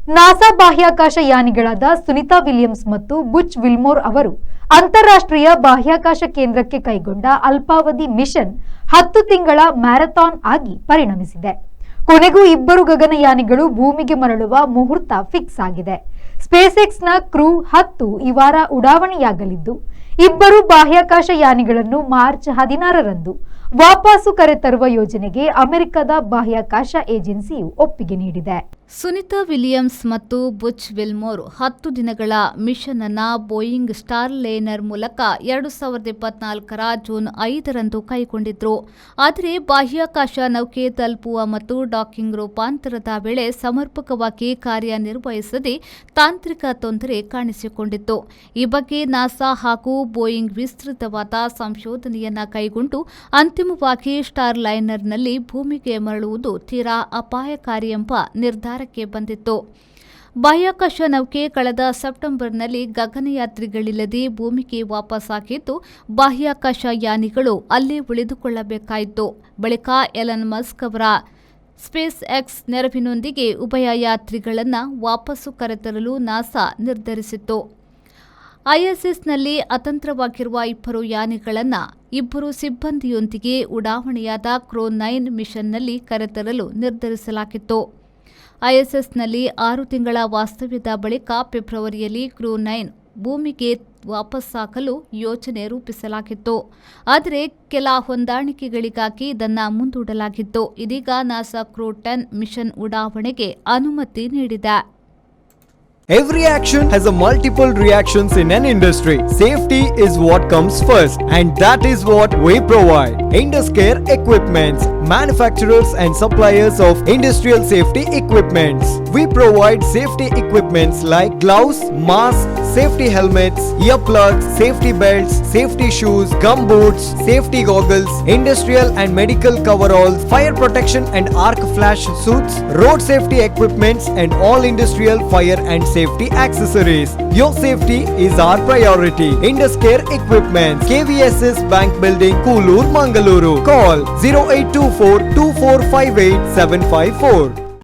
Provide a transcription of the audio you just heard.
NASA ಬಾಹ್ಯಾಕಾಶ ಯಾನಿಗಳಾದ Sunita Williams ಮತ್ತು Butch Wilmore ಅವರು ಅಂತಾರಾಷ್ಟ್ರೀಯ ಬಾಹ್ಯಾಕಾಶ ಕೇಂದ್ರಕ್ಕೆ ಕೈಗೊಂಡ ಅಲ್ಪಾವಧಿ ಮಿಷನ್ 10 ತಿಂಗಳ ಮ್ಯಾರಥಾನ್ ಆಗಿ ಪರಿಣಮಿಸಿದೆ. ಕೊನೆಗೂ ಇಬ್ಬರು ಗಗನಯಾನಿಗಳು ಭೂಮಿಗೆ ಮರಳುವ ಮುಹೂರ್ತ ಫಿಕ್ಸ್ ಆಗಿದೆ. ಸ್ಪೇಸ್ಎಕ್ಸ್ನ ಕ್ರೂ 10 ಈ ವಾರ ಉಡಾವಣೆಯಾಗಲಿದ್ದು, ಇಬ್ಬರು ಬಾಹ್ಯಾಕಾಶ ಯಾನಿಗಳನ್ನು ಮಾರ್ಚ್ 16ರಂದು ವಾಪಸ್ಸು ಕರೆತರುವ ಯೋಜನೆಗೆ ಅಮೆರಿಕದ ಬಾಹ್ಯಾಕಾಶ ಏಜೆನ್ಸಿಯು ಒಪ್ಪಿಗೆ ನೀಡಿದೆ. ಸುನಿತಾ ವಿಲಿಯಮ್ಸ್ ಮತ್ತು ಬುಚ್ ವಿಲ್ಮೋರ್ 10 ದಿನಗಳ ಮಿಷನ್ ಅನ್ನು ಬೋಯಿಂಗ್ ಸ್ಟಾರ್ ಲೈನರ್ ಮೂಲಕ 2024ರ ಜೂನ್ 5ರಂದು ಕೈಗೊಂಡಿದ್ರು. ಆದರೆ ಬಾಹ್ಯಾಕಾಶ ನೌಕೆ ತಲುಪುವ ಮತ್ತು ಡಾಕಿಂಗ್ ರೂಪಾಂತರದ ವೇಳೆ ಸಮರ್ಪಕವಾಗಿ ಕಾರ್ಯನಿರ್ವಹಿಸದೆ ತಾಂತ್ರಿಕ ತೊಂದರೆ ಕಾಣಿಸಿಕೊಂಡಿತ್ತು. ಈ ಬಗ್ಗೆ ನಾಸಾ ಹಾಗೂ ಬೋಯಿಂಗ್ ವಿಸ್ತೃತವಾದ ಸಂಶೋಧನೆಯನ್ನ ಕೈಗೊಂಡು ಅಂತಿಮವಾಗಿ ಸ್ಟಾರ್ ಲೈನರ್ನಲ್ಲಿ ಭೂಮಿಗೆ ಮರಳುವುದು ತೀರಾ ಅಪಾಯಕಾರಿ ಎಂಬ ನಿರ್ಧಾರಕ್ಕೆ ಬಂದಿತ್ತು. ಬಾಹ್ಯಾಕಾಶ ನೌಕೆ ಕಳೆದ ಸೆಪ್ಟೆಂಬರ್ನಲ್ಲಿ ಗಗನಯಾತ್ರಿಗಳಿಲ್ಲದೆ ಭೂಮಿಗೆ ವಾಪಸ್ಸಾಗಿದ್ದು, ಬಾಹ್ಯಾಕಾಶ ಯಾನಿಗಳು ಅಲ್ಲೇ ಉಳಿದುಕೊಳ್ಳಬೇಕಾಯಿತು. ಬಳಿಕ ಎಲನ್ ಮಸ್ಕ್ ಅವರ ಸ್ಪೇಸ್ ಎಕ್ಸ್ ನೆರವಿನೊಂದಿಗೆ ಉಭಯ ಯಾತ್ರಿಗಳನ್ನು ವಾಪಸ್ಸು ಕರೆತರಲು ನಾಸಾ ನಿರ್ಧರಿಸಿತ್ತು. ಐಎಸ್ಎಸ್ನಲ್ಲಿ ಅತಂತ್ರವಾಗಿರುವ ಇಬ್ಬರು ಯಾನಿಗಳನ್ನು ಇಬ್ಬರು ಸಿಬ್ಬಂದಿಯೊಂದಿಗೆ ಉಡಾವಣೆಯಾದ ಕ್ರೂ 9 ಮಿಷನ್ನಲ್ಲಿ ಕರೆತರಲು ನಿರ್ಧರಿಸಲಾಗಿತ್ತು. ಐಎಸ್ಎಸ್ನಲ್ಲಿ 6 ತಿಂಗಳ ವಾಸ್ತವ್ಯದ ಬಳಿಕ ಫೆಬ್ರವರಿಯಲ್ಲಿ ಕ್ರೂ 9 ಭೂಮಿಗೆ ವಾಪಸ್ಸಾಗಲು ಯೋಜನೆ ರೂಪಿಸಲಾಗಿತ್ತು. ಆದರೆ ಕೆಲ ಹೊಂದಾಣಿಕೆಗಳಿಗಾಗಿ ಇದನ್ನು ಮುಂದೂಡಲಾಗಿತ್ತು. ಇದೀಗ ನಾಸಾ ಕ್ರೂ 10 ಮಿಷನ್ ಉಡಾವಣೆಗೆ ಅನುಮತಿ ನೀಡಿದೆ. Every action has a multiple reactions in an industry. Safety is what comes first, and that is what we provide. Induscare Equipments, manufacturers and suppliers of industrial safety equipments. We provide safety equipments like gloves, masks, safety helmets, earplugs, safety belts, safety shoes, gum boots, safety goggles, industrial and medical coveralls, fire protection and arc flash suits, road safety equipments, and all industrial fire and safety accessories. Your safety is our priority. Induscare Equipments, KVSS Bank Building, Koolur, Mangaluru. Call 0824 2458 754.